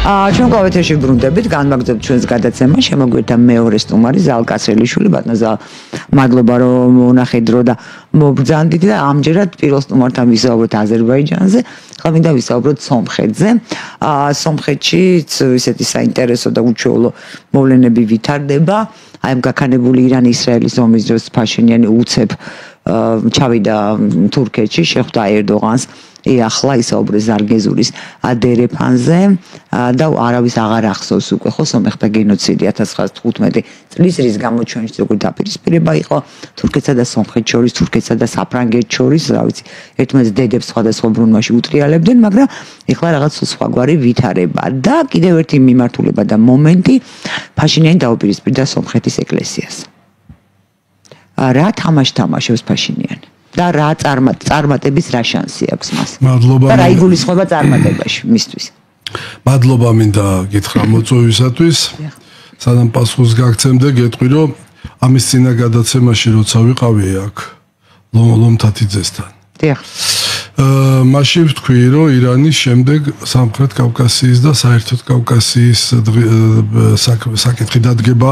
ჩვენ ყოველთვის ვბრუნდებით, განვაგრძობთ ჩვენს გადაცემას, შემოგვერთა მეორე სტუმარი ზალ კასრელიშვილი, ბატონო ზალ, მადლობა რომ მონახეთ დრო და მობრძანდით და ამჯერად პირველ სტუმართან ვისაუბროთ აზერბაიჯანზე, ხა მინდა ვისაუბროთ სომხეთზე. სომხეთში ისეთი საინტერესო და უჩვეულო მოვლენები ვითარდება. აი ამ გაქანებული ირან-ისრაელის ომის დროს ფაშინიანი უცებ ჩავიდა თურქეთში, შეხვდა ერდოღანს. ახლა ისაუბრეს ზარგეზურის დერეფანზე და არავის აღარ ახსოვს უკვე ხო სომეხთა გენოციდი 1915 წლის რის გამო ჩვენში როგორი დაპირისპირება იყო თურქეთსა და სომხეთს შორის, თურქეთსა და საფრანგეთს შორის, რა ვიცი, ერთმანეთს დედებს სხვადასხვა ბრუნვაში უტრიალებდნენ, მაგრამ ახლა რაღაც სხვაგვარი ვითარება და კიდევ ერთი მიმართულება და მომენტი ფაშინიანი დაუპირისპირდა სომხეთის ეკლესიას. რა თამაშობს ფაშინიანი? და რა წარმატების რა შანსი აქვს მას? მადლობა. და რა იგულისხმება წარმატებაში მისთვის? მადლობა მინდა გითხრა მოწვევისათვის. სანამ პასუხს გაგცემდე, გეტყვი რომ ამის წინა გადაცემაში როცა ვიყავი აქ ლომთათიძესთან. დიახ. მაშინ ვთქვი რომ ირანის შემდეგ სამხრეთ კავკასიის და საერთოდ კავკასიის საკითხი დადგება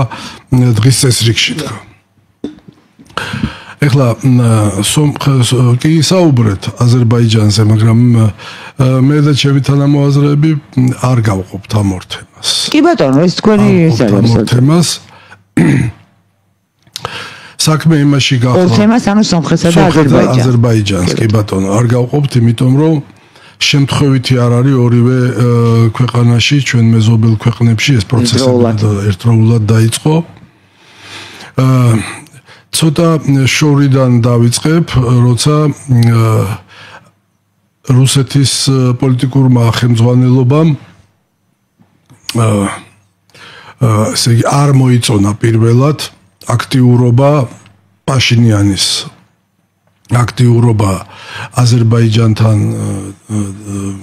დღის წესრიგში თქო. ეხლა კი საუბრეთ აზერბაიჯანზე, მაგრამ მე და ჩემი თანამოაზრეები არ გავყოფთ ამ ორ თემას. კი ბატონო, ეს თქვენი ეს არის. საქმე იმაში გახდა. ორ თემას, ანუ სომხეთსა და აზერბაიჯანს, კი ბატონო, არ გავყოფთ, იმიტომ რომ შემთხვევითი არ არის ორივე ქვეყანაში, ჩვენ მეზობელ ქვეყნებში ეს პროცესები ერთდროულად დაიწყო. ცოტა შორიდან დავიწყებ, როცა რუსეთის პოლიტიკურმა ხელმძღვანელობამ ესე იგი არ მოიწონა პირველად აქტიურობა პაშინიანის აქტიურობა აზერბაიჯანთან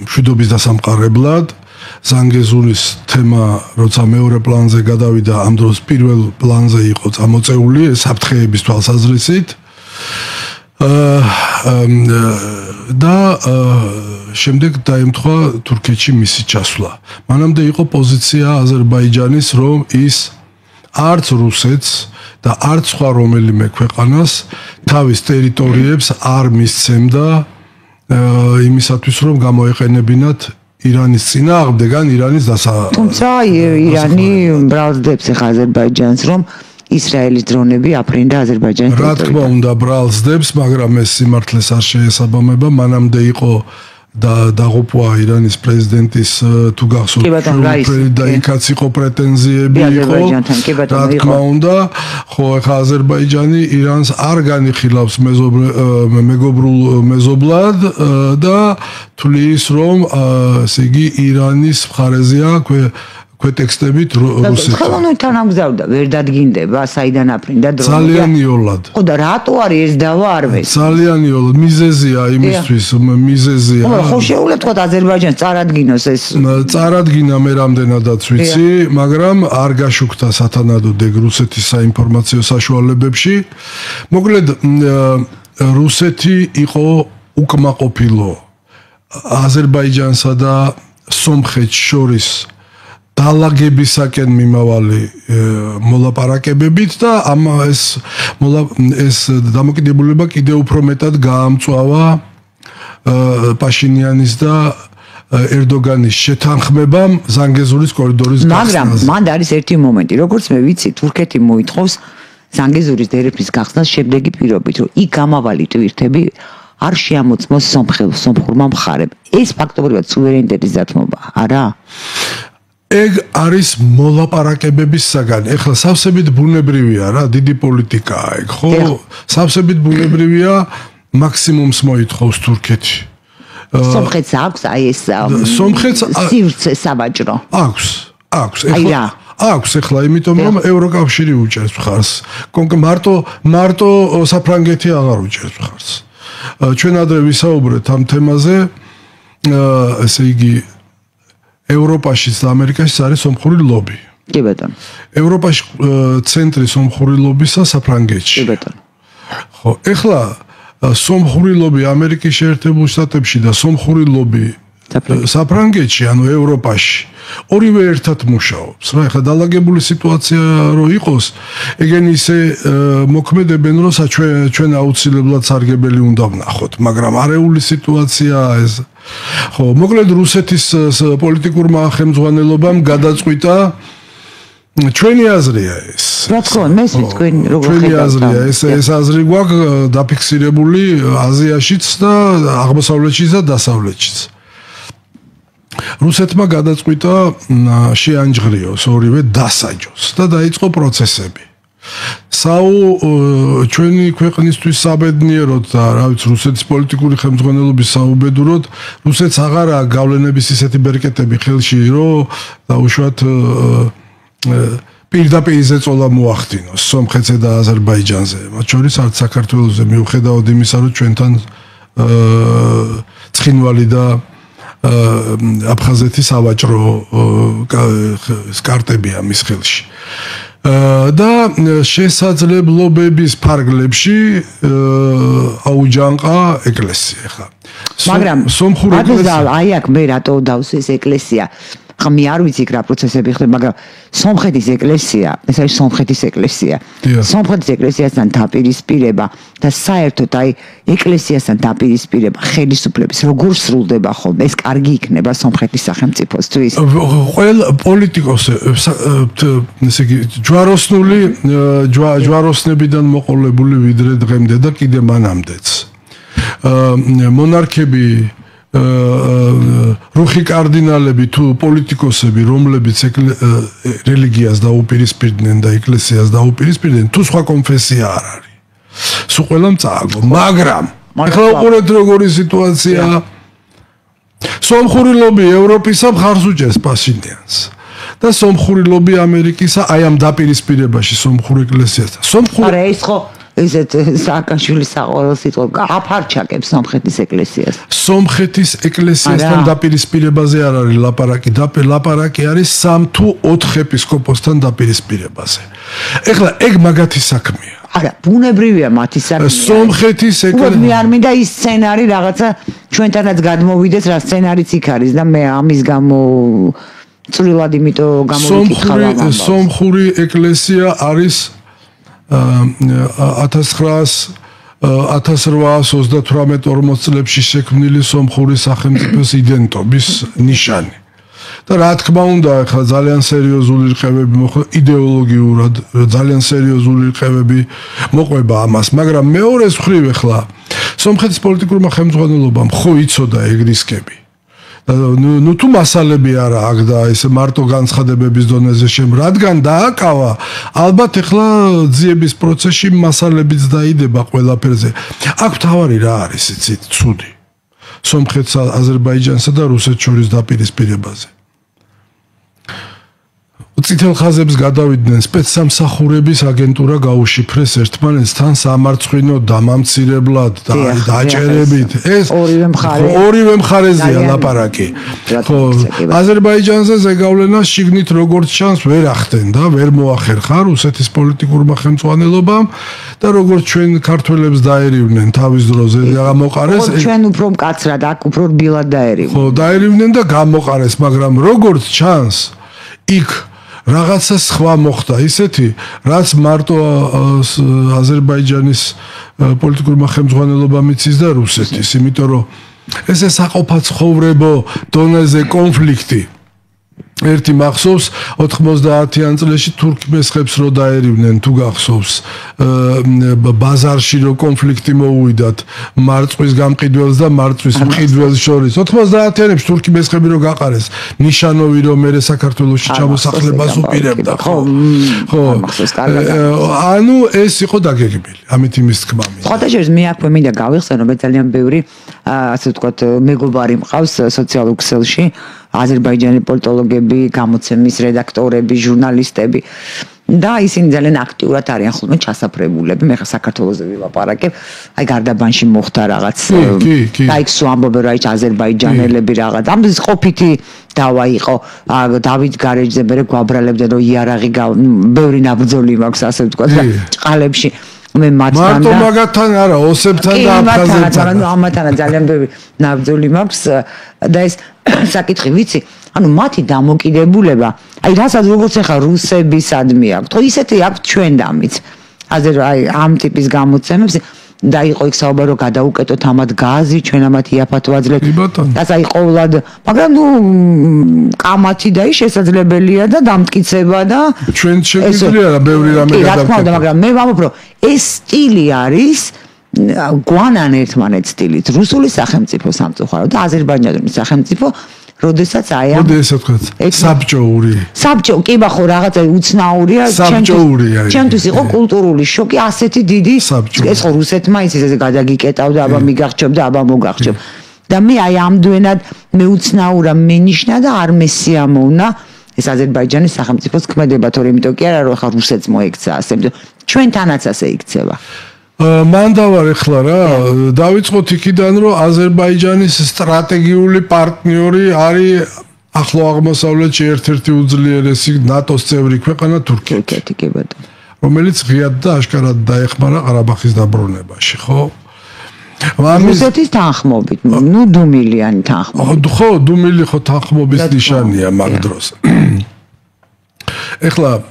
მშვიდობის დასამყარებლად. ზანგეზურის თემა, როცა მეორე პლანზე გადავიდა, ამ დროს პირველ პლანზე იყო წამოწეული საფრთხეების თვალსაზრისით. და შემდეგ დაემთხვა თურქეთში მისი ჩასვლა. მანამდე იყო პოზიცია აზერბაიჯანის, რომ ის არც რუსეთს და არც სხვა რომელიმე ქვეყანას თავის ტერიტორიებს არ მისცემდა იმისათვის, რომ გამოეყენებინათ ირანის წინააღმდეგ ან ირანის თუმცა ირანი ბრალსდებს ახლა აზერბაიჯანს, რომ ისრაელის დრონები აფრინდა აზერბაიჯანის ტერიტორიაზე. რა თქმა უნდა ბრალსდებს, მაგრამ ეს სიმართლეს არ შეესაბამება. მანამდე იყო დაღუპვა ირანის პრეზიდენტის თუ გახსოვთ, და იქაც იყო პრეტენზიები იყო. რა თქმა უნდა, ხო ახლა აზერბაიჯანი ირანს არ განიხილავს მეგობრულ მეზობლად და თulis რომ ესე იგი ირანის მხარეზეა ქვეტექსტებით რუსეთთან. ხელოვნური თანამგზავრდა ვერ დადგინდება, საიდან აფრინდა დრონი. ძალიან იოლად. ხო და რატო არის ეს დავა არ ვესმის? ძალიან იოლად, მიზეზია იმისთვის, მიზეზია. ხო შეუძლია თქვა აზერბაიჯანს წარადგინოს ეს. წარადგინა მე რამდენადაც ვიცი, მაგრამ არ გაშუქდა სათანადო დეგ რუსეთის საინფორმაციო საშუალებებში. მოკლედ რუსეთი იყო უკმაყოფილო აზერბაიჯანსა და სომხეთს შორის დალაგებისაკენ მიმავალი მოლაპარაკებებით და ეს დამოკიდებულება კიდევ უფრო მეტად გაამწვავა პაშინიანის და ერდოგანის შეთანხმებამ ზანგეზურის კორიდორის გახსნაზე. მაგრამ მანდ არის ერთი მომენტი, როგორც მე ვიცი, თურქეთი მოითხოვს ზანგეზურის დერეფნის გახსნას შემდეგი პირობით, რომ იქ გამავალი ტვირთები არ შეამოწმოს სომხურმა მხარემ. ეს ფაქტობრივად სუვერენიტეტის დათმობა, არა? ეგ არის მოლაპარაკებების საგანი. ეხლა სავსებით ბუნებრივია რა, დიდი პოლიტიკაა ეგ, ხო? სავსებით ბუნებრივია, მაქსიმუმს მოითხოვს თურქეთი. სომხეთს აქვს აი ეს სივრცე საბაჭრო. აქვს. აქვს ეხლა, იმიტომ რომ ევროკავშირი უჭერს მხარს. მარტო საფრანგეთი აღარ უჭერს მხარს. ჩვენ ადრე ვისაუბრეთ ამ თემაზე, ესე იგი ევროპაშიც და ამერიკაშიც არის სომხური ლობი. კი ბატონო. ევროპაში ცენტრი სომხური ლობისა საფრანგეთში. კი ბატონო. ხო, ეხლა სომხური ლობი ამერიკის შეერთებულ შტატებში და სომხური ლობი საფრანგეთში, ანუ ევროპაში ორივე ერთად მუშაობს. რა, ეხლა დალაგებული სიტუაცია რო იყოს, ეგენ ისე მოქმედებენ, რომ ჩვენ აუცილებლად სარგებელი უნდა ვნახოთ, მაგრამ არეული სიტუაციაა ეს. ხო, მოკლედ რუსეთის პოლიტიკურმა ხელმძღვანელობამ გადაწყვიტა ჩვენი აზრია ეს. რა თქმა უნდა, ეს თქვენ როგორ ხედავთ? ჩვენი აზრია ეს აზრი გვაქვს დაფიქსირებული აზიაშიც და აღმოსავლეთშიც და დასავლეთშიც. რუსეთმა გადაწყვიტა შეანჯღრიოს ორივე დასაჯოს და დაიწყო პროცესები. ჩვენი ქვეყნისთვის საბედნიეროდ და რა ვიცი რუსეთის პოლიტიკური ხელმძღვანელობის საუბედუროდ რუსეთს აღარა გავლენების ისეთი ბერკეტები ხელში რომ დაუშვათ პირდაპირ ზეწოლა მოახდინოს სომხეთზე და აზერბაიჯანზე. მათ შორის არც საქართველოზე მიუხედავად იმისა რომ ჩვენთან ცხინვალი და აფხაზეთის ავაჭრო კარტებია მის ხელში. და შესაძლებლობების ფარგლებში აუჯანყა ეკლესია ხა. მაგრამ სომხური ეკლესია აი აქ მე რატო დავსვეს ეკლესია. ხა მე არ ვიცი რა პროცესები ხდება, მაგრამ სომხეთის ეკლესია, ეს არის სომხეთის ეკლესია. სომხეთის ეკლესიასთან დაპირისპირება და საერთოდ აი ეკლესიასთან დაპირისპირება ხელისუფლების როგორ სრულდება ხოლმე? ეს კარგი იქნება სომხეთის სახელმწიფოსთვის. ყველა პოლიტიკოსი, ესე იგი, ჯვაროსნებიდან მოყოლებული ვიდრე დღემდე და კიდე მანამდეც. მონარქები რუხი კარდინალები თუ პოლიტიკოსები რომლებიც რელიგიას დაუპირისპირდნენ და ეკლესიას დაუპირისპირდნენ თუ სხვა კონფესია არ არის სულ ყველამ წააგო მაგრამ ახლა უყურეთ როგორი სიტუაცია სომხური ლობი ევროპისა მხარს უჭერს პასინიანს და სომხური ლობი ამერიკისა აი ამ დაპირისპირებაში სომხურ ეკლესიასთან არა ეს ხო ესეთ სააკაშვილის საყოველთაო სიტყვა აფარჩაკებს სომხეთის ეკლესიას. სომხეთის ეკლესიასთან დაპირისპირებაზე არ არის ლაპარაკი, ლაპარაკი არის 3 თუ 4 ეპისკოპოსთან დაპირისპირებაზე. ეხლა ეგ მაგათი საქმეა. არა, ბუნებრივია მათი საქმე. სომხეთის ეკლესია. მე არ მინდა ის სცენარი რაღაცა ჩვენთანაც გადმოვიდეს, რა სცენარიც იქ არის და მე ამის გამო წვრილად იმიტომ გამოვიკითხავ ამას. სომხური ეკლესია არის 1838-40 წლებში შექმნილი სომხური სახელმწიფოს იდენტობის ნიშანი. და რა თქმა უნდა, ახლა ძალიან სერიოზული რყევები მოხდა იდეოლოგიურად, ძალიან სერიოზული რყევები მოყვება ამას, მაგრამ მეორეს მხრივ ახლა სომხეთის პოლიტიკურმა ხელმძღვანელობამ ხო იცოდა ეგ რისკები. ნუ თუ მასალები არა აქ და ესე მარტო განცხადებების დონეზე რადგან დააკავა ალბათ ახლა ძიების პროცესში მასალებიც დაიდება ყველაფერზე აქ თავარი რა არის იცით ცუდი სომხეთს აზერბაიჯანსა და რუსეთს შორის დაპირისპირებაზე წითელ ხაზებს გადავიდნენ სპეცსამსახურების აგენტურა გაუშიფრეს ერთმანეთთან სამარცხვინო დამამცირებლად და დაჭერებით ეს ორივე მხარეზეა ლაპარაკი ხო აზერბაიჯანზე ზეგავლენას შიგნით როგორც ჩანს ვერ ახდენდა ვერ მოახერხა რუსეთის პოლიტიკურმა ხელმძღვანელობამ და როგორც ჩვენ ქართველებს დაერივნენ თავის დროზე გამოყარეს ჩვენ უფრო მკაცრად აქ უფრო რბილად დაერივნენ ხო დაერივნენ და გამოყარეს მაგრამ როგორც ჩანს იქ რაღაცა სხვა მოხდა ისეთი რაც მარტო აზერბაიჯანის პოლიტიკურმა ხელმძღვანელობამ იცის და რუსეთის იმიტომ რომ ესე საყოფაცხოვრებო დონეზე კონფლიქტი ერთი მახსოვს 90-იან წლებში თურქმესხებს რო დაერივნენ თუ გახსოვს ბაზარში რო კონფლიქტი მოუვიდათ მარწყვის გამყიდველს და მარწყვის მყიდველს შორის 90-იანებში თურქმესხები რო გაყარეს ნიშანოვი რომ მე საქართველოში ჩამოსახლებას უპირებდა ხო ანუ ეს იყო დაგეგმილი ამით იმის თქმა მინდა ხოთა შეიძლება მე აქვე მინდა გავიხსენო მე ძალიან ბევრი ასე ვთქვათ მეგობარი მყავს სოციალურ ქსელში აზერბაიჯანი პოლიტოლოგები, გამოცემის რედაქტორები, ჟურნალისტები და ისინი ძალიან აქტიურად არიან ხოლმე ჩასაფრებულები. მე ხა საქართველოზე ვილაპარაკებ. აი გარდაბანში მოხდა რაღაც და იქ სულ ამბობენ რა ის აზერბაიჯანელები რაღაც. ამის ყოფითი დავა იყო დავით გარეჯზე მე გვაბრალებდნენ რომ იარაღი ბევრი ნაბრძოლი მაქვს ასე ვთქვათ და ჭყალებში მე მათთან მარტო მაგათთან არა ოსებთან და აფხაზებთან ამათანა ძალიან ბევრი ნაბრძოლი მაქვს და ეს საკითხი ვიცი, ანუ მათი დამოკიდებულება, აი რასაც როგორც ახლა რუსებისადმი აქვს, თო ისეთი აქვს ჩვენდამიც. აი ამ ტიპის გამოცემებს და იყო იქ საუბარი რომ გადაუკეთოთ ამათ გაზი, ჩვენ ამათ იაფად ვაძლევთ. რაც აი ყოვლად, მაგრამ ნუ კამათი და ის შესაძლებელია და დამტკიცება და ჩვენ შეგვიძლია რა ბევრი რამე გადავკეთოთ. რა თქმა უნდა, მაგრამ მე ვამბობ რომ ეს სტილი არის გვანან ერთმანეთ სტილით რუსული სახელმწიფო სამწუხარო და აზერბაიჯანული სახელმწიფო როდესაც აი ამ ესე ვთქვათ საბჭო კი ბახო რაღაცა უცნაურია ჩემთვის იყო კულტურული შოკი ასეთი დიდი ეს ხო რუსეთმა ის ესე გადაგიკეტავდა აბა მიგახჩობ და აბა მოგახჩობ და მე აი ამდვენად მეუცნაურა მენიშნა და არ მესიამოვნა ეს აზერბაიჯანის სახელმწიფოს ქმედება თორე იმიტომ კი არა რომ ხა რუსეთს მოექცა ასე ჩვენთანაც ასე იქცევა მან დავარ ახლა რა დავიწყოთ იქიდან რომ აზერბაიჯანის სტრატეგიული პარტნიორი არის ახლო აღმოსავლეთში ერთ-ერთი უძლიერესი ნატოს წევრი ქვეყანა თურქეთი კი ბატონო რომელიც ღიად და აშკარად დაეხმარა ყარაბაღის დაბრუნებაში ხო რუსეთის თანხმობით ნუ დუმილიანი თანხმობით ხო დუმილი ხო თანხმობის ნიშანია მაგ დროს ახლა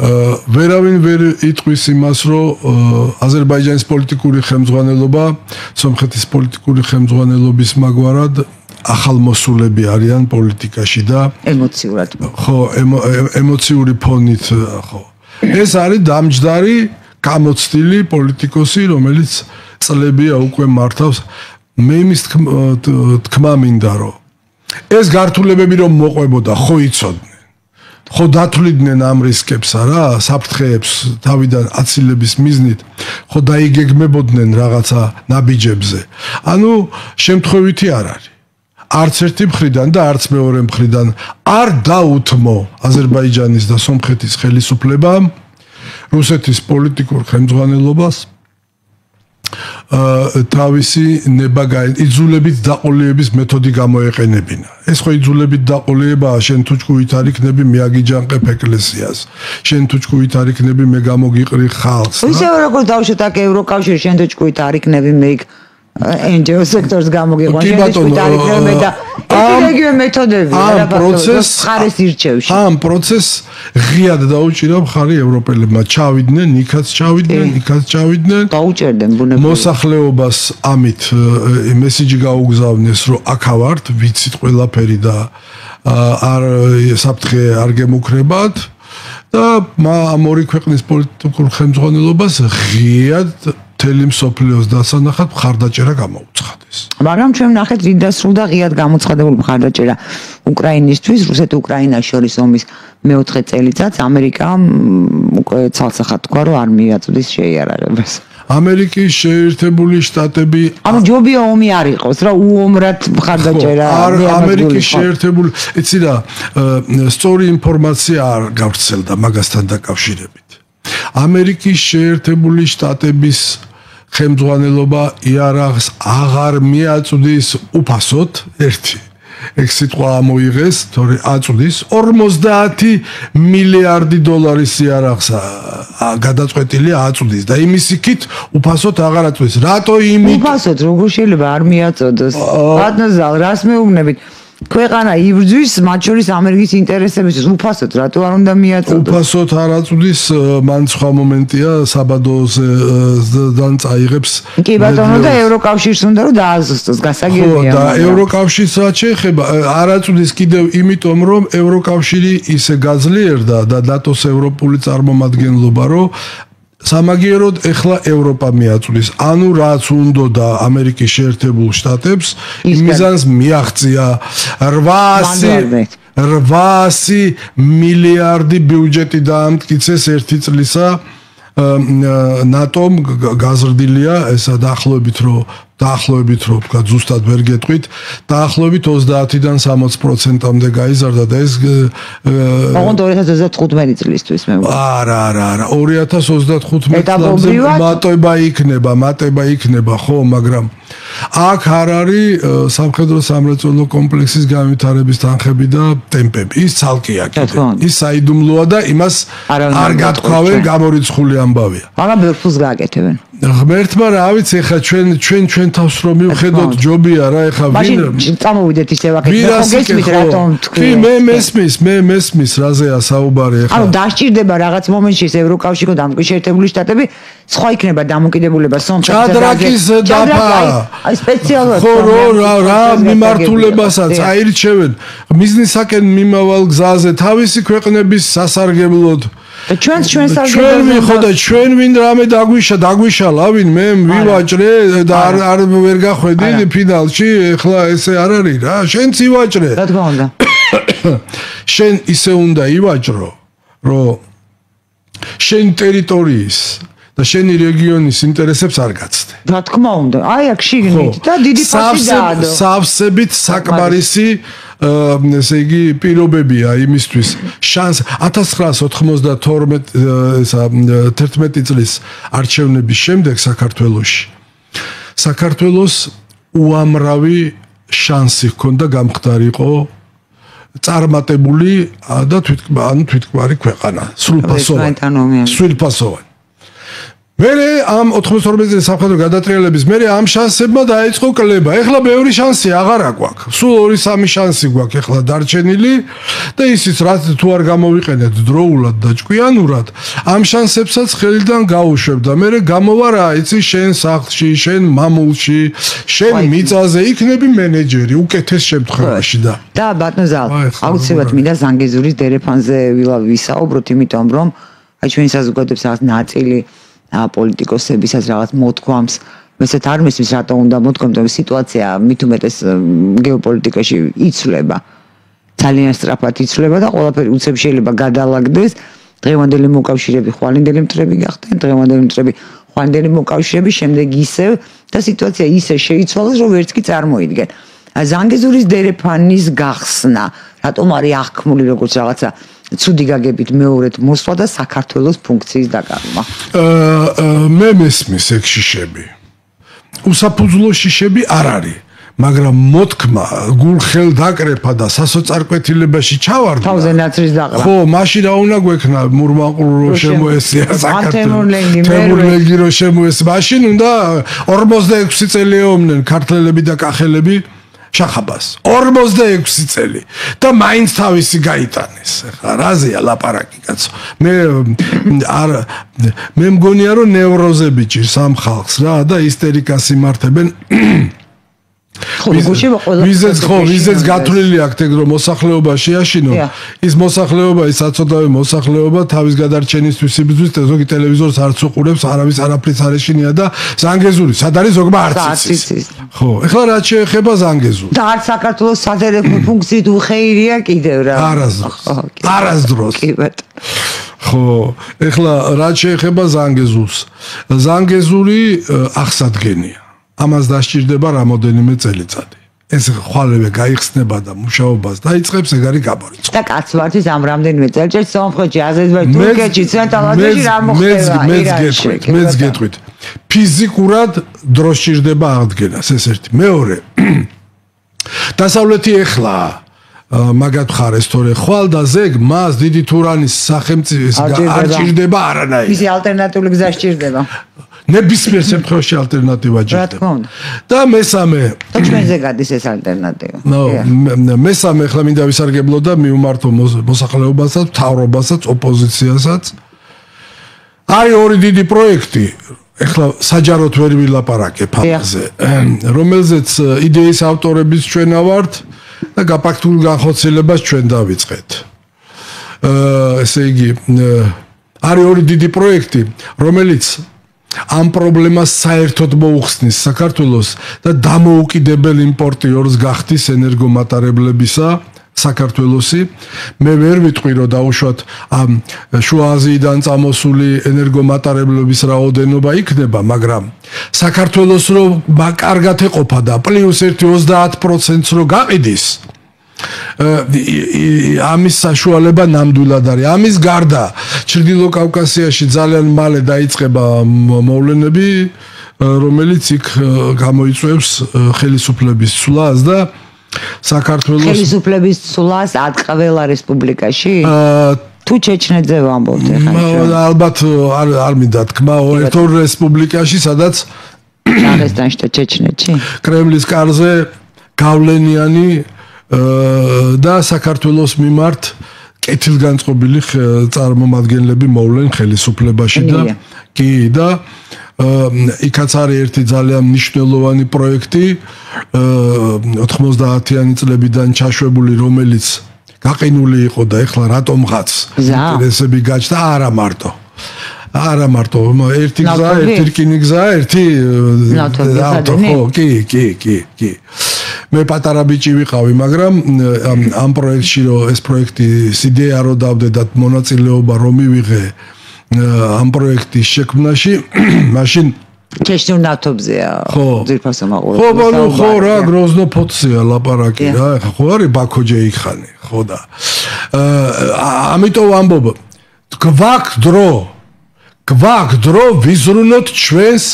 ვერავინ ვერ იტყვის იმას, რომ აზერბაიჯანის პოლიტიკური ხელმძღვანელობა, სომხეთის პოლიტიკური ხელმძღვანელობის მაგვარად ახალმოსულები არიან პოლიტიკაში და ემოციურად. ხო, ემოციური ფონით, ხო. ეს არის დამჯდარი, გამოცდილი პოლიტიკოსი, რომელიც წლებია უკვე მართავს. მე იმის თქმა მინდა, რომ ეს გართულებები რომ მოყვებოდა, ხო იცოდნენ. ხო დათვლიდნენ ამ რისკებს არა საფრთხეებს თავიდან აცილების მიზნით ხო დაიგეგმებოდნენ რაღაცა ნაბიჯებზე ანუ შემთხვევითი არ არის არც ერთი მხრიდან და არც მეორე მხრიდან არ დაუთმო აზერბაიჯანის და სომხეთის ხელისუფლებამ რუსეთის პოლიტიკურ ხელმძღვანელობას თავისი იძულებით დაყოლიების მეთოდი გამოეყენებინა. ეს ხო იძულებით დაყოლიებაა, შენ თუ ჭკუით არ იქნები მე აგიჯანყებ ეკლესიას. შენ თუ ჭკუით არ იქნები მე გამოგიყრი ხალხს. ისევ როგორც დავშოთ აქ ევროკავშირი შენ თუ ჭკუით არ იქნები მე NGO სექტორს გამოგიყვან შენ თუ ჭკუით არ იქნები და ეგრევე მეთოდები ამ პროცესს ხარეს ირჩევში. ამ პროცესს ღიად დაუჭირა მხარი ევროპელებმა ჩავიდნენ, იქაც ჩავიდნენ. დაუჭერდნენ ბუნებრივად. მოსახლეობას ამით მესიჯი გაუგზავნეს, რომ აქა ვართ, ვიცით ყველაფერი და არ საფრთხე არ გემუქრებათ და ამ ორი ქვეყნის პოლიტიკურ ხელმძღვანელობას ღიად თელი მსოფლიოს დასანახად მხარდაჭერა გამოუცხადეს. მაგრამ ჩვენ ვნახეთ რით დასრულდა ღიად გამოცხადებული მხარდაჭერა უკრაინისთვის, რუსეთ-უკრაინას შორის ომის მეოთხე წელიწადს ამერიკამ უკვე ცალსახად თქვა, რომ არ მიაწვდის შეიარაღებას. ამერიკის შეერთებული შტატები ანუ ჯობია ომი არ იყოს რა უომრად მხარდაჭერა ამერიკის შეერთებული იცი რა სწორი ინფორმაცია არ გავრცელდა მაგასთან დაკავშირებით ამერიკის შეერთებული შტატების ხელმძღვანელობა იარაღს აღარ მიაწვდის უფასოდ ერთი ეგ სიტყვა ამოიღეს თორე აწვდის 50 მილიარდი დოლარის იარაღს გადაწყვეტილია აწვდის და იმის იქით უფასოდ აღარ აწვდის რატო იმით უფასოდ როგორ შეიძლება არ მიაწოდოს ბატონო რას მეუბნებით ქვეყანა იბრძვის მათ შორის ამერიკის ინტერესებისთვის უფასოდ რატო არ უნდა მიაწოდოს უფასოდ არ აწვდის მან სხვა მომენტია საბადოიდან წაიღებს კი ბატონო და ევროკავშირს უნდა რომ დააზუსტოს გასაგებია და ევროკავშირს რაც შეეხება არ აწვდის კიდევ იმიტომ რომ ევროკავშირი ისე გაძლიერდა და ნატოს ევროპული წარმომადგენლობა რომ სამაგიეროდ ეხლა ევროპა მიაწვდის ანუ რაც უნდოდა ამერიკის შეერთებულ შტატებს მიზანს მიაღწია 800 მილიარდი ბიუჯეტი დაამტკიცეს ერთი წლისა ნატომ გაზრდილია ესა დაახლოებით რომ თქვა ზუსტად ვერ გეტყვით დაახლოებით 30-დან 60%-მდე გაიზარდა და ეს ოღონდ 2035 წლისთვის მე არა 2035 წლამდე მატება იქნება ხო მაგრამ აქ არ არის სამხედრო სამრეწველო კომპლექსის განვითარების თანხები და ტემპები. ის ცალკეა კიდე. ის საიდუმლოა და იმას არ გათქვავენ, გამორიცხული ამბავია. მაგრამ ბერფულს გააკეთებენ. ღმერთმა რა ვიცი, ეხლა ჩვენ თავს რომ მივხედოთ ჯობია რა, ეხლა ვინ წამოვიდეთ ისე ვაკეთებ. ხო გესმით რატომ თქვი? მე მესმის რაზეა საუბარი ეხლა. ანუ დასჭირდება რაღაც მომენტში ევროკავშირო და ამერიკის შეერთებული შტატები სხვა იქნება დამოკიდებულება სომხეთის ჭადრაკის დაფა. აი სპეციალურად ხო რა მიმართულებასაც აირჩევენ მიზნისაკენ მიმავალ გზაზე თავისი ქვეყნების სასარგებლოდ. ჩვენ ხო და ჩვენ ვინ რამე დაგვიშალა ვინ მე ვივაჭრე და არ ვერ გახვედი ფინალში ეხლა ესე არ არის რა შენც ივაჭრე რა თქმა უნდა შენ ისე უნდა ივაჭრო რომ შენ ტერიტორიის და შენი რეგიონის ინტერესებს არ გაცდე რა თქმა უნდა აი აქ შიგნით და დიდი ფასი დაადო სავსებით საკმარისი ესე იგი პირობებია იმისთვის შანს 1992 11 წლის არჩევნების შემდეგ საქართველოს უამრავი შანსი ჰქონდა გამხდარიყო წარმატებული და თვითქმარი ქვეყანა სრულფასოვანი მერე ამ 92 წლის სამხედრო გადატრიალების მერე ამ შანსებმა დაიწყო კლება. ეხლა ბევრი შანსი აღარა გვაქვს. სულ 2-3 შანსი გვაქვს ეხლა დარჩენილი და ისიც რაც თუ არ გამოვიყენეთ დროულად და ჭკვიანურად, ამ შანსებსაც ხელიდან გაუშვებ და მერე გამოვა რა, იცი შენ სახლში, შენ მამულში, შენ მიწაზე იქნები მენეჯერი უკეთეს შემთხვევაში და. და ბატონო ზალ, აუცილებლად მინდა ზანგეზურის დერეფანზე ვისაუბროთ, იმიტომ რომ აი ჩვენი საზოგადოების რაღაც ნაწილი პოლიტიკოსებისაც რაღაც მოთქვამს მეცეთ არ მისმის რატომ უნდა მოთქვამთ რომ სიტუაცია მით უმეტეს გეოპოლიტიკაში იცვლება ძალიან სწრაფად იცვლება და ყველაფერი უცებ შეიძლება გადალაგდეს დღევანდელი მოკავშირეები ხვალინდელი მტრები გახდნენ დღევანდელი მტრები ხვალინდელი მოკავშირეები შემდეგ ისევ და სიტუაცია ისე შეიცვალოს რომ ვერც კი წარმოიდგენ ზანგეზურის დერეფანის გახსნა რატომ არის აღქმული როგორც რაღაცა ცუდი გაგებით მეორედ მოსვლა და საქართველოს ფუნქციის დაკარგვა. მე მესმის ეგ შიშები. უსაფუძვლო შიშები არ არის, მაგრამ მოთქმა გულხელ დაკრეფა და სასოწარკვეთილებაში ჩავარდა. თავზე ნაცრის დაყრა. ხო, მაშინ რა უნდა გვექნა მურმანყურო რომ შემოესია საქართველოს. თემურლენგი რომ შემოესია, მაშინ უნდა 46 წელი ომნენ ქართველები და კახელები. შახაბას 46 წელი და მაინც თავისი გაიტანეს. ხა რაზეა ლაპარაკი კაცო. მე მგონია რომ ნევროზები ჭირს ამ ხალხს რა და ისტერიკას იმართებენ. ვიზეც გათვლილი აქ ეგ რომ მოსახლეობა შეაშინო ის მოსახლეობა ის საწოდავი მოსახლეობა თავის გადარჩენისთვის იბრძვის და ზოგი ტელევიზორს არც უყურებს არავის არაფრიც არ ეშინია და ზანგეზური სად არის ზოგმა არც იცის ხო ეხლა რაც შეეხება ზანგეზურს და არც საქართველოს სადერეფო ფუნქციით უხეირია კიდევ რა არასდროს კი ბატონო ხო ეხლა რაც შეეხება ზანგეზურს ზანგეზური აღსადგენია ამას დასჭირდება რამოდენიმე წელიწადი. ეს ხვალევე გაიხსნება და მუშაობას დაიწყებს, ეგ არის გამორიცხული. და კაც ვართვის ამ რამდენიმე წელიწადში სომხეთში, აზერბაიჯანში, თურქეთში, ცენტრალ-აზიაში რა მოხდება? მეც გეტყვით. ფიზიკურად დრო სჭირდება აღდგენას, ეს ერთი. მეორე. დასავლეთი ეხლა მაგათ ხარეს თორე ხვალ და ზეგ მას დიდი თურანის სახელმწიფოს არ სჭირდება არანაირი. მისი ალტერნატიული გზა სჭირდება. ნებისმიერ შემთხვევაში ალტერნატივა ჭირდება. და მესამე და ჩვენზე გადის ეს ალტერნატივა. მესამე ახლა მინდა ვისარგებლო და მიუმართო მოსახლეობასაც, მთავრობასაც, ოპოზიციასაც. არის ორი დიდი პროექტი. ახლა საჯაროდ ვერ ვილაპარაკებ ამაზე, რომელზეც იდეის ავტორებიც ჩვენ ვართ და გაფაქტურ განხორციელებას ჩვენ დავიწყეთ. ესე იგი არის ორი დიდი პროექტი, რომელიც ამ პრობლემას საერთოდ მოუხსნის საქართველოს და დამოუკიდებელ იმპორტიორს გახდის ენერგომატარებლებისა საქართველოსი. მე ვერ ვიტყვი რომ დაუშვათ ამ შუა აზიიდან წამოსული ენერგომატარებლების რაოდენობა იქნება, მაგრამ საქართველოს რომ კარგად ეყოფა და პლუს 1-30%-ს რომ გაყიდის ამის საშუალება ნამდვილად არის. ამის გარდა ჩრდილო კავკასიაში ძალიან მალე დაიწყება მოვლენები რომელიც იქ გამოიწვევს ხელისუფლების ცვლას და საქართველოს ხელისუფლების ცვლას ყველა რესპუბლიკაში? თუ ჩეჩნეთზე ვამბობთ ახლა. ალბათ არ მინდა თქმა, ერთ-ორ რესპუბლიკაში, სადაც დაღესტანში და ჩეჩნეთში კრემლის კარზე გავლენიანი და საქართველოს მიმართ კეთილგანწყობილი წარმომადგენლები მოვლენ ხელისუფლებაში და კი და იქაც არის ერთი ძალიან მნიშვნელოვანი პროექტი 90-იანი წლებიდან ჩაშვებული, რომელიც გაყინული იყო და ეხლა რატომღაც ინტერესები გაჩნდა, არა მარტო ერთი გზა, ერთი რკინიგზა, ერთი ხო, კი. მე პატარა ბიჭი ვიყავი, მაგრამ ამ პროექტში რომ ეს პროექტი იდეა რო დავდე და მონაწილეობა რომ მივიღე ამ პროექტის შექმნაში, მაშინ ჩეჩნურ ნავთობზეა ძირფასო მაყურებელი. ხო რა, გროზნო-ფოთზეა ლაპარაკი რა, ხო არის ბაქო-ჯეიქანი, ხო და ამიტომ ვამბობ, გვაქვს დრო ვიზრუნოთ ჩვენს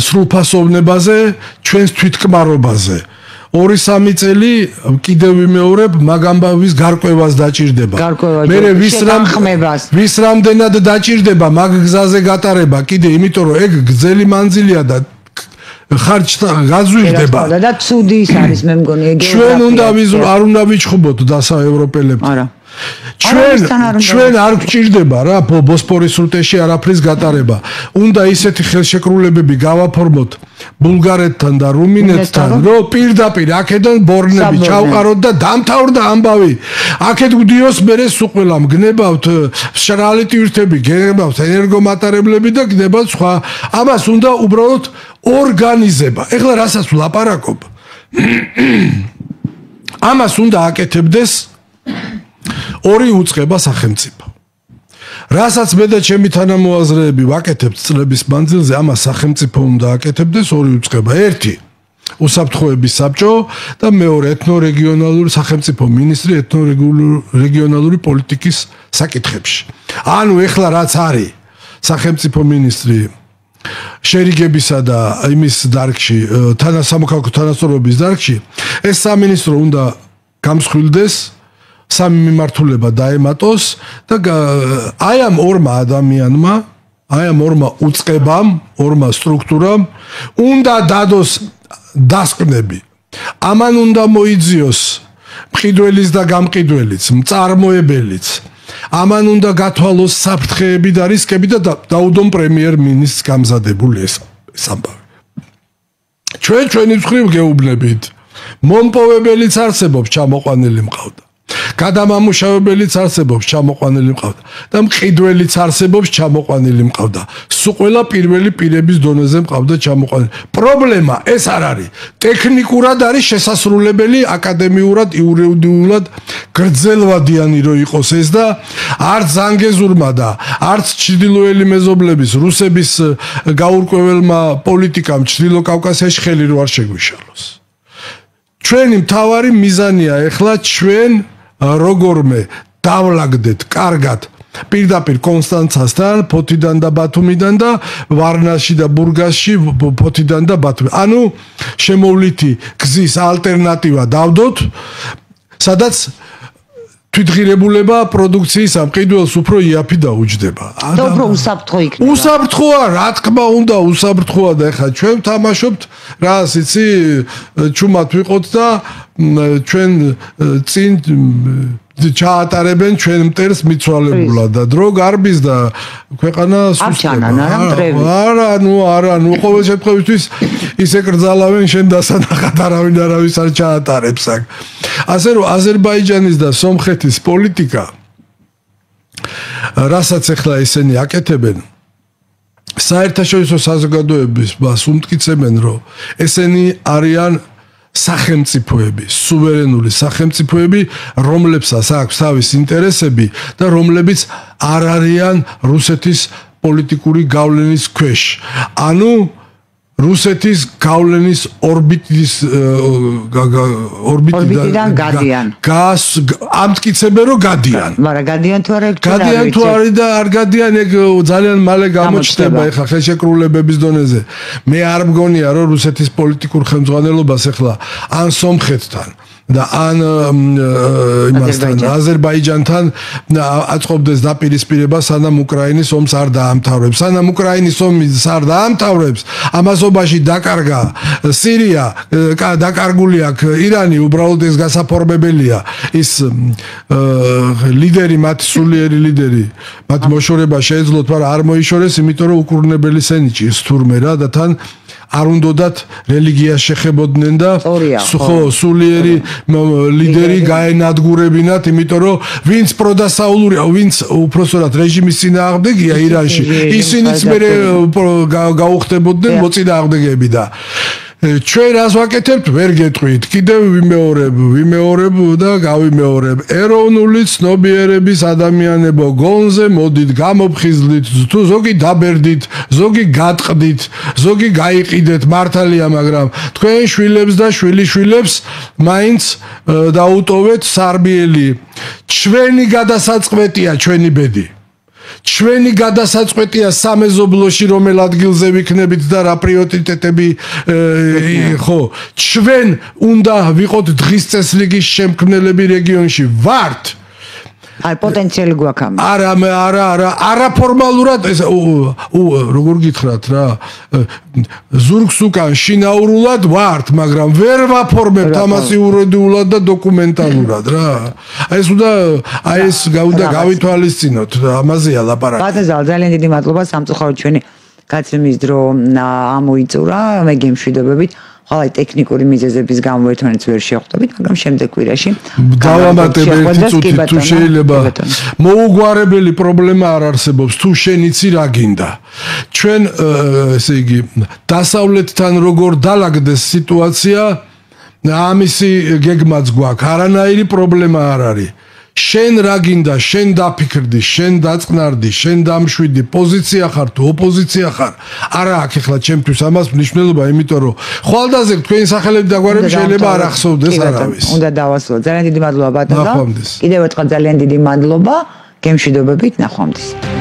სრულფასოვნებაზე, ჩვენს თვითკმარობაზე. 2-3 წელი კიდევ ვიმეორებ, მაგ ამბავის გარკვევას დაჭირდება. მერე ვის რამდენად დაჭირდება მაგ გზაზე გატარება, კიდე იმიტომ რომ ეგ გრძელი მანძილია და ხარჯი გაზვირდება. და ცუდი ის არის, მე მგონი ეგ. ჩვენ არ უნდა ვიჩხუბოთ დასაევროპელებთან. არა. ჩვენ არ გვჭირდება რა ბოსფორის სრუტეში არაფრის გატარება. უნდა ისეთი ხელშეკრულებები გავაფორმოთ ბულგარეთთან და რუმინეთთან, რომ პირდაპირ აქედან ბორნები ჩავყაროთ და დამთავრდა ამბავი. აქეთ გვდიოს მერე სუყველამ, გნებავთ მშრალი ტვირთები, გნებავთ ენერგომატარებლები და გნებავთ სხვა. ამას უნდა უბრალოდ ორგანიზება. ეხლა რასაც ვლაპარაკობ, ამას უნდა აკეთებდეს ორი უწყება სახელმწიფო. რასაც მე და ჩემი თანამოაზრეები ვაკეთებთ წლების მანძილზე, ამას სახელმწიფო უნდა აკეთებდეს ორი უწყება. ერთი უსაფრთხოების საბჭო და მეორე ეთნორეგიონალური სახელმწიფო მინისტრი ეთნორეგიონალური პოლიტიკის საკითხებში. ანუ ეხლა რაც არის სახელმწიფო მინისტრი შერიგებისა და იმის დარგში, სამოქალაქო თანასწორობის დარგში, ეს სამინისტრო უნდა გამსხვილდეს, სამი მიმართულება დაემატოს და აი ამ ორმა ადამიანმა, აი ამ ორმა უწყებამ, ორმა სტრუქტურამ უნდა დადოს დასკვნები. ამან უნდა მოიძიოს მყიდველის და გამყიდველიც, მწარმოებელიც. ამან უნდა გათვალოს საფრთხეები და რისკები და დაუდონ პრემიერ-მინისტრს გამზადებული ეს ამბავი. ჩვენი მხრივ გეუბნებით, მომპოვებელიც არსებობს, ჩამოყვანილი მყავდა. გადამამუშავებელიც არსებობს, ჩამოყვანილი მყავდა და მყიდველიც არსებობს, ჩამოყვანილი მყავდა. სულ ყველა პირველი პირების დონეზე მყავდა ჩამოყვანილი. პრობლემა ეს არ არის. ტექნიკურად არის შესასრულებელი, აკადემიურად, იურიდიულად გრძელვადიანი რო იყოს ეს და არც ზანგეზურმა და არც ჩრდილოელი მეზობლების რუსების გაურკვეველმა პოლიტიკამ ჩრდილო კავკასიაში ხელი რო არ შეგვიშალოს. ჩვენი მთავარი მიზანია ეხლა ჩვენ როგორმე დავლაგდეთ კარგად პირდაპირ კონსტანცასთან, ფოთიდან და ბათუმიდან და ვარნაში და ბურგასში ფოთიდან და ბათუმიდან. ანუ შემოვლითი გზის ალტერნატივა დავდოთ, სადაც თვითღირებულება პროდუქციის ამყიდველს უფრო იაფი დაუჯდება. და უფრო უსაფრთხო იქნება. უსაფრთხოა, რა თქმა უნდა, უსაფრთხოა და ეხლა ჩვენ თამაშობთ, რას იცი, ჩუმად ვიყოთ და ჩვენ წინ ჩაატარებენ ჩვენ მტერს მიცვალებულად და დრო გარბის და ქვეყანა სუსტება. არა, ყოველ შემთხვევაში ისე კრძალავენ შენ დასანახად არავის არ ჩაატარებს აქ. ასე რომ აზერბაიჯანის და სომხეთის პოლიტიკა, რასაც ახლა ისინი აკეთებენ, საერთაშორისო საზოგადოების მას უმტკიცებენ, რომ ესენი არიან სახელმწიფოები, სუვერენული სახელმწიფოები, რომლებსაც აქვს თავის ინტერესები და რომლებიც არ არიან რუსეთის პოლიტიკური გავლენის ქვეშ. ანუ რუსეთის გავლენის ორბიტიდან გადიან. ამტკიცებენ რომ გადიან. მაგრამ გადიან თუ არა ეგ გადიან თუ არა და არ გადიან ეგ ძალიან მალე გამოჩნდება ეხლა ხელშეკრულებების დონეზე. მე არ მგონია რომ რუსეთის პოლიტიკურ ხელმძღვანელობას ეხლა ან სომხეთთან და ან იმასთან აზერბაიჯანთან აწყობდეს დაპირისპირება სანამ უკრაინის ომს არ დაამთავრებს. სანამ უკრაინის ომს არ დაამთავრებს, ამასობაში დაკარგა სირია, დაკარგული აქვს ირანი, უბრალოდ ეს გასაფორმებელია. ის ლიდერი, მათი სულიერი ლიდერი, მათ მოშორება შეეძლოთ, მაგრამ არ მოიშორეს, იმიტომ რომ უკურნებელი სენიჭი თურმე რა და თან არ უნდათ რელიგიას შეხებოდნენ და ხო სულიერი ლიდერი გაენადგურებინათ, იმიტომ რომ ვინც პროდასაულურია, ვინც უпроსორად რეჟიმის წინააღმდეგია ირანში, ისინიც მე გაუხდებოდნენ მოწინააღმდეგები და ჩვენ რას ვაკეთებთ? ვერ გეტყვით. კიდევ ვიმეორებ და გავიმეორებ. ეროვნული ცნობიერების ადამიანებო, გონზე მოდით, გამოფხიზლით, თუ ზოგი დაბერდით, ზოგი გატყდით, ზოგი გაიყიდეთ, მართალია, მაგრამ თქვენ შვილებს და შვილიშვილებს მაინც დაუტოვეთ სარბიელი. ჩვენი გადასაწყვეტია ჩვენი ბედი. ჩვენი გადასაწყვეტია სამეზობლოში რომელ ადგილზე ვიქნებით და რა პრიორიტეტები ხო ჩვენ უნდა ვიყოთ დღის წესრიგის შემქმნელები რეგიონში ვართ აი პოტენციალი გვაქვს ამ არაფორმალურად ეს როგორ გითხრათ რა ზურგს უკან შინაურულად ვართ მაგრამ ვერ ვაფორმებთ ამას იურიდიულად და დოკუმენტალურად რა ეს უნდა აი ეს გაუნდა გავითვალისწინოთ ამაზეა ლაპარაკი ბატონო ძალიან დიდი მადლობა სამწუხაროდ ჩვენი გაცემის დრო ამოიწურა მე გემშვიდობებით ხალხი ტექნიკური მიზეზების გამო ერთმანეთს ვერ შეხვდებით, მაგრამ შემდეგ კვირაში დავამატებ ერთი წუთი თუ შეიძლება მოუგვარებელი პრობლემა არ არსებობს თუ შენ იცი რა გინდა ჩვენ ესე იგი დასავლეთთან როგორ დალაგდეს სიტუაცია ამისი გეგმაც გვაქვს არანაირი პრობლემა არ არის შენ რა გინდა შენ დაფიქრდი შენ დაწყნარდი შენ დამშვიდი პოზიცია ხარ თუ ოპოზიცია ხარ არა აქ ახლა ჩემთვის ამას მნიშვნელობა იმიტომ რომ ხვალდაზე თქვენი სახელები და გვარები შეიძლება არ ახსოვდეს არავის უნდა დავასრულო ძალიან დიდი მადლობა ბატონო კიდევ ერთხელ ძალიან დიდი მადლობა გემშვიდობებით ნახვამდის